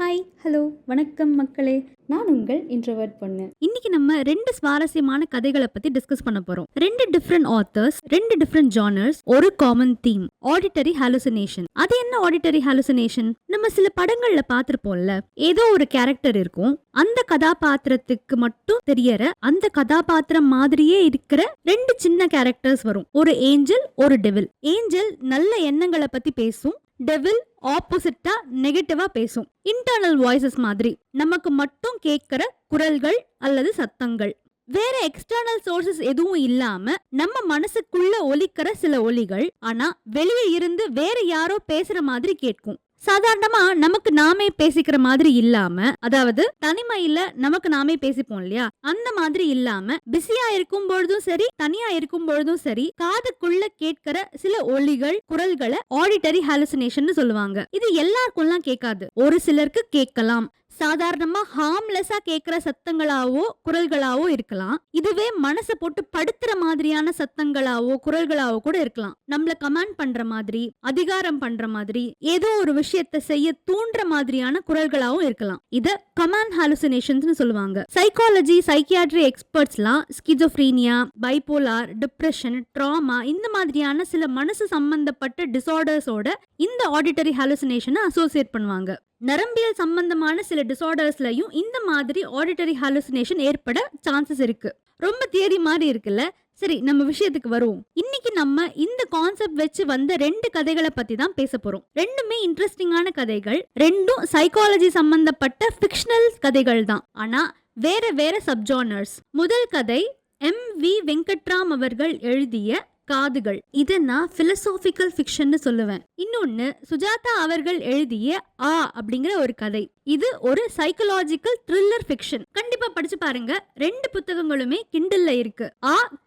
Hi, hello, வணக்கம் மக்களே. நான் உங்கள் இன்ட்ரோவர்ட் பொண்ணு. இன்னைக்கு நம்ம 2 சுவாரஸ்யமான கதைகளை பத்தி டிஸ்கஸ் பண்ண போறோம். 2 டிஃப்ரெண்ட் ஆத்தர்ஸ், 2 டிஃப்ரெண்ட் ஜானர்ஸ், ஒரு காமன் தீம், ஆடிட்டரி ஹாலுசினேஷன். அது என்ன ஆடிட்டரி ஹாலுசினேஷன்? நம்ம சில படங்கள்ல பார்த்திருப்போம்ல, ஏதோ ஒரு கேரக்டர் இருக்கும், அந்த கதாபாத்திரத்துக்கு மட்டும் தெரியற அந்த கதாபாத்திரம் மாதிரியே இருக்கிற 2 சின்ன கேரக்டர்ஸ் வரும். ஒரு ஏஞ்சல், ஒரு டெவில். ஏஞ்சல் நல்ல எண்ணங்களை பத்தி பேசும், டெவில் ஆப்போசிட்டா நெகட்டிவா பேசும். இன்டர்னல் வாய்ஸஸ் மாதிரி நமக்கு மட்டும் கேட்கிற குரல்கள் அல்லது சத்தங்கள். வேற எக்ஸ்டர்னல் சோர்சஸ் எதுவும் இல்லாம நம்ம மனசுக்குள்ள ஒலிக்கிற சில ஒலிகள், ஆனா வெளியே இருந்து வேற யாரோ பேசுற மாதிரி கேட்கும். சாதாரணமா நமக்கு நாமே பேசிக்கிற மாதிரி இல்லாம, அதாவது தனிமையில நமக்கு நாமே பேசிப்போம் இல்லையா, அந்த மாதிரி இல்லாம பிஸியா இருக்கும் பொழுதும் சரி, தனியா இருக்கும் பொழுதும் சரி, காதுக்குள்ள கேட்கிற சில ஒலிகள், குரல்களை ஆடிட்டரி ஹாலுசினேஷன் சொல்லுவாங்க. இது எல்லாருக்கும் கேட்காது, ஒரு சிலருக்கு கேட்கலாம். சாதாரணமா ஹார்ம்லெஸ்ஸா கேட்கிற சத்தங்களாவோ குரல்களாவோ இருக்கலாம். இதுவே மனசை போட்டு படுத்துற மாதிரியான சத்தங்களாவோ குரல்களாவோ கூட இருக்கலாம். நம்மள கமாண்ட் பண்ற மாதிரி, அதிகாரம் பண்ற மாதிரி, ஏதோ ஒரு விஷயத்தை செய்ய தூண்டுற மாதிரியான குரல்களாவும் இருக்கலாம். இத கமாண்ட் ஹாலுசினேஷன்ஸ் சொல்லுவாங்க. சைக்காலஜி, சைக்கியாட்ரி எக்ஸ்பர்ட்ஸ்லாம் ஸ்கிசோஃப்ரீனியா, பைபோலார், டிப்ரெஷன், ட்ராமா இந்த மாதிரியான சில மனசு சம்பந்தப்பட்ட டிசார்டர்ஸோட இந்த ஆடிட்டரி ஹாலுசினேஷனை அசோசியேட் பண்ணுவாங்க. நரம்பியல் சம்பந்தமான சில டிசார்டர்ஸ்லயும் இந்த மாதிரி ஆடிட்டரி ஹாலுசினேஷன் ஏற்பட சான்சஸ் இருக்கு. ரொம்ப தியரி மாதிரி இருக்குல்ல. சரி, நம்ம விஷயத்துக்கு வருவோம். இன்னைக்கு நம்ம இந்த கான்செப்ட் வச்சு வந்த 2 கதைகளை பத்தி தான் பேச போறோம். ரெண்டுமே இன்ட்ரெஸ்டிங்கான கதைகள், ரெண்டும் சைக்காலஜி சம்பந்தப்பட்ட ஃபிக்ஷனல் கதைகள் தான், ஆனா வேற வேற சப்ஜானர்ஸ். முதல் கதை M.V. வெங்கட்ராம் அவர்கள் எழுதிய காதுகள். இத நான் பிலோசாபிக்கல் ஃபிக்ஷன் சொல்லுவேன். இன்னொன்னு சுஜாதா அவர்கள் எழுதிய அப்படிங்கிற ஒரு கதை. இது ஒரு சைக்கலாஜிக்கல் த்ரில்லர் ஃபிக்ஷன். கண்டிப்பா படிச்சு பாருங்க. 2 புத்தகங்களுமே கிண்டல்ல இருக்கு.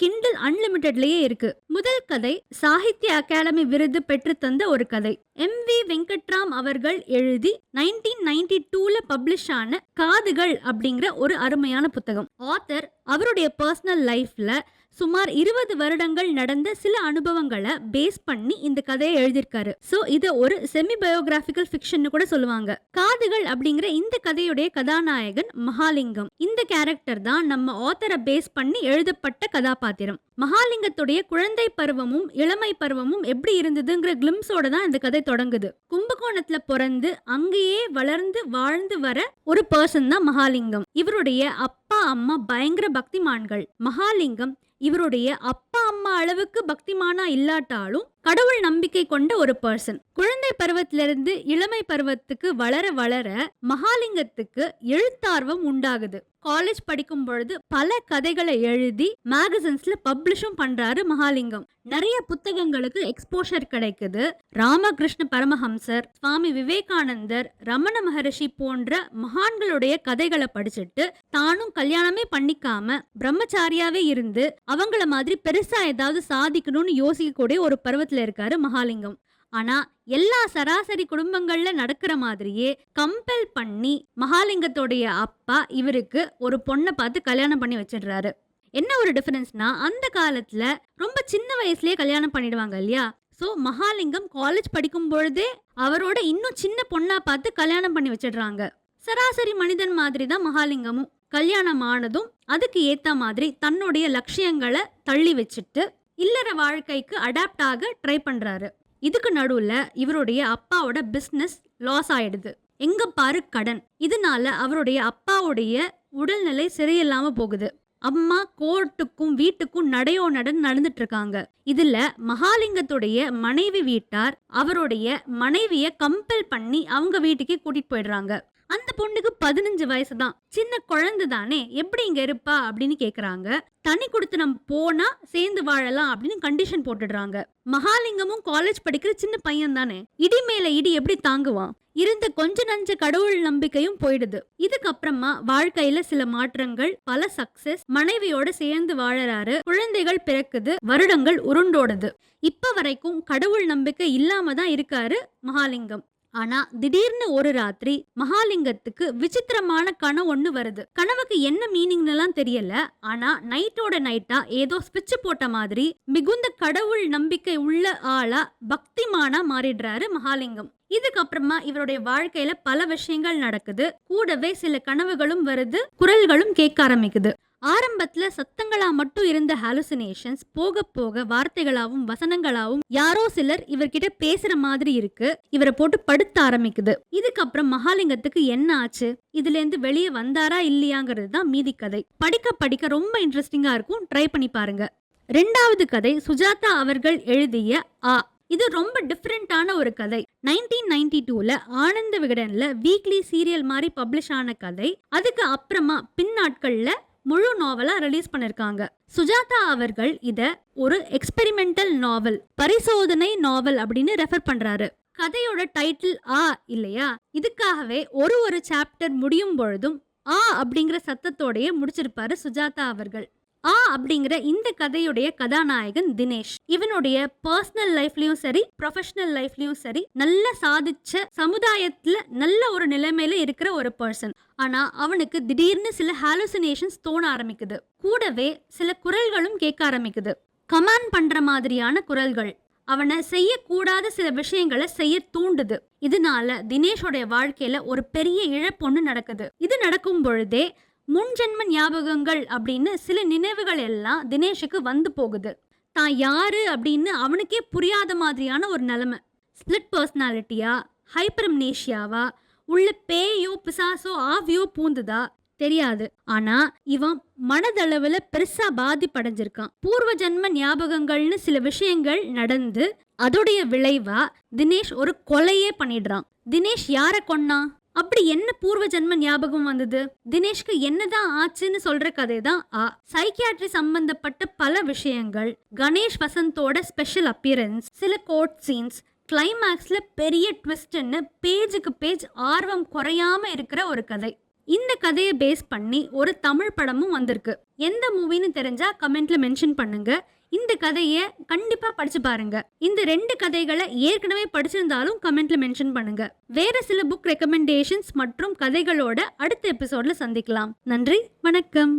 கிண்டல் அன்லிமிட்டட்லயே இருக்கு. முதல் கதை சாகித்ய அகாடமி விருது பெற்று தந்த ஒரு கதை. M.V. வெங்கட்ராம் அவர்கள் எழுதி 1992ல பப்ளிஷ் ஆன காதுகள் அப்படிங்கிற ஒரு அருமையான புத்தகம். ஆத்தர் அவருடைய பர்சனல் லைஃப்ல சுமார் 20 வருடங்கள் நடந்த சில அனுபவங்களை பேஸ் பண்ணி இந்த கதையை எழுதியிருக்காரு. சோ இத ஒரு செமி பயோகிராபிக்கல் ஃபிக்ஷன் கூட சொல்லுவாங்க. காதுகள் அப்படிங்கிற இந்த கதையுடைய கதாநாயகன் மகாலிங்கம். இந்த கேரக்டர் தான் நம்ம ஆத்தரை பேஸ் பண்ணி எழுதப்பட்ட கதாபாத்திரம். மகாலிங்கத்துடைய குழந்தை பருவமும் இளமை பருவமும் எப்படி இருந்ததுங்கிற கிளிம்ஸோட தான் இந்த கதை தொடங்குது. கும்பகோணத்துல பிறந்து அங்கேயே வளர்ந்து வாழ்ந்து வர ஒரு பர்சன் தான் மகாலிங்கம். இவருடைய அப்பா அம்மா பயங்கர பக்திமான்கள். மகாலிங்கம் இவருடைய அப்பா அம்மா அளவுக்கு பக்திமானா இல்லாட்டாலும் கடவுள் நம்பிக்கை கொண்ட ஒரு பர்சன். குழந்தை பருவத்திலிருந்து இளமை பருவத்துக்கு வளர வளர மகாலிங்கத்துக்கு எழுத்தார்வம் உண்டாகுது. காலேஜ் படிக்கும் பொழுது பல கதைகளை எழுதி மேகசின்ஸ்ல பப்ளிஷும் பண்றாரு மகாலிங்கம். நிறைய புத்தகங்களுக்கு எக்ஸ்போஷர் கிடைக்குது. ராமகிருஷ்ண பரமஹம்சர், சுவாமி விவேகானந்தர், ரமண மகரிஷி போன்ற மகான்களுடைய கதைகளை படிச்சுட்டு தானும் கல்யாணமே பண்ணிக்காம பிரம்மச்சாரியாவே இருந்து அவங்கள மாதிரி பெருசா ஏதாவது சாதிக்கணும்னு யோசிக்கக்கூடிய ஒரு பருவத்துல இருக்காரு மகாலிங்கம். ஆனா எல்லா சராசரி குடும்பங்கள்ல நடக்கிற மாதிரியே கம்பல் பண்ணி மகாலிங்கத்தோடைய அப்பா இவருக்கு ஒரு பொண்ணை பார்த்து கல்யாணம் பண்ணி வச்சிடுறாரு. என்ன ஒரு டிஃபரன்ஸ்னா, அந்த காலத்துல ரொம்ப சின்ன வயசுலயே கல்யாணம் பண்ணிடுவாங்க இல்லையா. சோ மகாலிங்கம் காலேஜ் படிக்கும் பொழுதே அவரோட இன்னும் சின்ன பொண்ணா பார்த்து கல்யாணம் பண்ணி வச்சிடுறாங்க. சராசரி மனிதன் மாதிரி தான் மகாலிங்கமும். கல்யாணம் ஆனதும் அதுக்கு ஏத்த மாதிரி தன்னுடைய லட்சியங்களை தள்ளி வச்சுட்டு இல்லற வாழ்க்கைக்கு அடாப்ட் ஆக ட்ரை பண்றாரு. இதுக்கு நடுவுல இவருடைய அப்பாவோட பிசினஸ் லாஸ் ஆயிடுது. எங்க பாரு கடன். இதனால அவருடைய அப்பாவுடைய உடல்நிலை சரியில்லாம போகுது. அம்மா கோர்ட்டுக்கும் வீட்டுக்கும் நடையோ நடந்துட்டு இருக்காங்க. இதுல மகாலிங்கத்துடைய மனைவி வீட்டார் அவருடைய மனைவிய கம்பல் பண்ணி அவங்க வீட்டுக்கே கூட்டிட்டு போயிடுறாங்க. அந்த பொண்ணுக்கு 15 வயசு தான், சின்ன குழந்தை தானே, எப்படி இங்க இருப்பா அப்படின்னு கேக்குறாங்க. தனி கொடுத்து நம்ம போனா சேர்ந்து வாழலாம் அப்படின்னு கண்டிஷன் போட்டுடுறாங்க. மகாலிங்கமும் காலேஜ் படிக்கிற சின்ன பையன் தானே, இடி மேல இடி எப்படி தாங்குவான்? இருந்த கொஞ்ச நஞ்ச கடவுள் நம்பிக்கையும் போயிடுது. இதுக்கப்புறமா வாழ்க்கையில சில மாற்றங்கள், பல சக்சஸ், மனைவியோட சேர்ந்து வாழறாரு, குழந்தைகள் பிறக்குது, வருடங்கள் உருண்டோடுது. இப்ப வரைக்கும் கடவுள் நம்பிக்கை இல்லாம தான் இருக்காரு மகாலிங்கம். ஆனா திடீர்னு ஒரு ராத்திரி மகாலிங்கத்துக்கு விசித்திரமான கனவு ஒண்ணு வருது. கனவுக்கு என்ன மீனிங் எல்லாம் தெரியல. ஆனா நைட்டோட நைட்டா ஏதோ ஸ்விட்ச் போட்ட மாதிரி மிகுந்த கடவுள் நம்பிக்கை உள்ள ஆளா பக்திமானா மாறிடுறாரு மகாலிங்கம். இதுக்கப்புறமா இவருடைய வாழ்க்கையில பல விஷயங்கள் நடக்குது. கூடவே சில கனவுகளும் வருது, குரல்களும் கேட்க ஆரம்பிக்குது. ஆரம்பத்துல சத்தங்களா மட்டும் இருந்த ஹாலுசினேஷன்ஸ் போக போக வார்த்தைகளாவும் வசனங்களாவும் யாரோ சிலர் இவர்கிட்ட பேசுற மாதிரி இருக்கு. இவரை போட்டு படுத்த ஆரம்பிக்குது. இதுக்கப்புறம் மகாலிங்கத்துக்கு என்ன ஆச்சு, இதுல இருந்து வெளியே வந்தாரா இல்லையாங்கிறது தான் மீதி கதை. படிக்க படிக்க ரொம்ப இன்ட்ரெஸ்டிங்கா இருக்கும். ட்ரை பண்ணி பாருங்க. ரெண்டாவது கதை சுஜாதா அவர்கள் எழுதிய ஆ. இது ரொம்ப டிஃப்ரெண்டான ஒரு கதை. 1992ல ஆனந்த விகடன்ல வீக்லி சீரியல் மாதிரி பப்ளிஷ் ஆன கதை. அதுக்கு அப்புறமா பின்னாட்கள்ல முழு நாவலா ரிலீஸ் பண்ணிருக்காங்க. சுஜாதா அவர்கள் இத ஒரு எக்ஸ்பெரிமெண்டல் நாவல், பரிசோதனை நாவல் அப்படின்னு ரெஃபர் பண்றாரு. கதையோட டைட்டில் ஆ இல்லையா, இதுக்காகவே ஒரு சாப்டர் முடியும் பொழுதும் ஆ அப்படிங்கிற சத்தத்தோடயே முடிச்சிருப்பாரு சுஜாதா அவர்கள். ஆ அப்படிங்கிற இந்த கதையுடைய கதாநாயகன் தினேஷ். இவனுடைய பர்சனல் லைஃப்லயும் சரி, ப்ரொஃபஷனல் லைஃப்லயும் சரி நல்ல சாதிச்ச, சமுதாயத்துல நல்ல ஒரு நிலைமையில இருக்கிற ஒரு பர்சன். ஆனா அவனுக்கு திடீர்னு சில ஹாலுசினேஷன்ஸ் தோண ஆரம்பிக்குது. கூடவே சில குரல்களும் கேட்க ஆரம்பிக்குது. கமாண்ட் பண்ற மாதிரியான குரல்கள். அவனை செய்யக்கூடாத சில விஷயங்களை செய்ய தூண்டுது. இதனால தினேஷோடைய வாழ்க்கையில ஒரு பெரிய இழப்பொன்னு நடக்குது. இது நடக்கும் பொழுதே முன்ஜென்ம ஞாபகங்கள் அப்படின்னு சில நினைவுகள் எல்லாம் தினேஷுக்கு வந்து போகுது. தான் யாரு அப்படின்னு அவனுக்கே புரியாத மாதிரியான ஒரு நிலைமை. ஸ்பிளிட் பர்சனாலிட்டியா, ஹைப்பர்ம்னேஷியாவா, உள்ள பேயோ பிசாசோ ஆவியோ பூந்துதா தெரியாது. ஆனா இவன் மனதளவுல பெருசா பாதிப்படைஞ்சிருக்கான். பூர்வ ஜென்ம ஞாபகங்கள்னு சில விஷயங்கள் நடந்து அதோடைய விளைவா தினேஷ் ஒரு கொலையே பண்ணிடுறான். தினேஷ் யாரை கொன்னா, அப்படி என்ன பூர்வ ஜென்ம ஞாபகம் வந்தது, தினேஷ்க்கு என்னதான் ஆச்சுன்னு சொல்ற கதை தான் ஆ. சைக்கியாட்ரி சம்பந்தப்பட்ட பல விஷயங்கள், கணேஷ் வசந்தோட ஸ்பெஷல் அப்பியரன்ஸ், சில கோர்ட் சீன்ஸ், கிளைமேக்ஸ்ல பெரிய ட்விஸ்ட்னு பேஜுக்கு பேஜ் ஆர்வம் குறையாம இருக்கிற ஒரு கதை. இந்த கதையை பேஸ் பண்ணி ஒரு தமிழ் படமும் வந்திருக்கு. எந்த மூவின்னு தெரிஞ்சா கமெண்ட்ல மென்ஷன் பண்ணுங்க. இந்த கதையை கண்டிப்பா படிச்சு பாருங்க. இந்த 2 கதைகளை ஏற்கனவே படிச்சிருந்தாலும் கமெண்ட்ல மென்ஷன் பண்ணுங்க. வேற சில புக் ரெக்கமெண்டேஷன்ஸ் மற்றும் கதைகளோட அடுத்த எபிசோட்ல சந்திக்கலாம். நன்றி, வணக்கம்.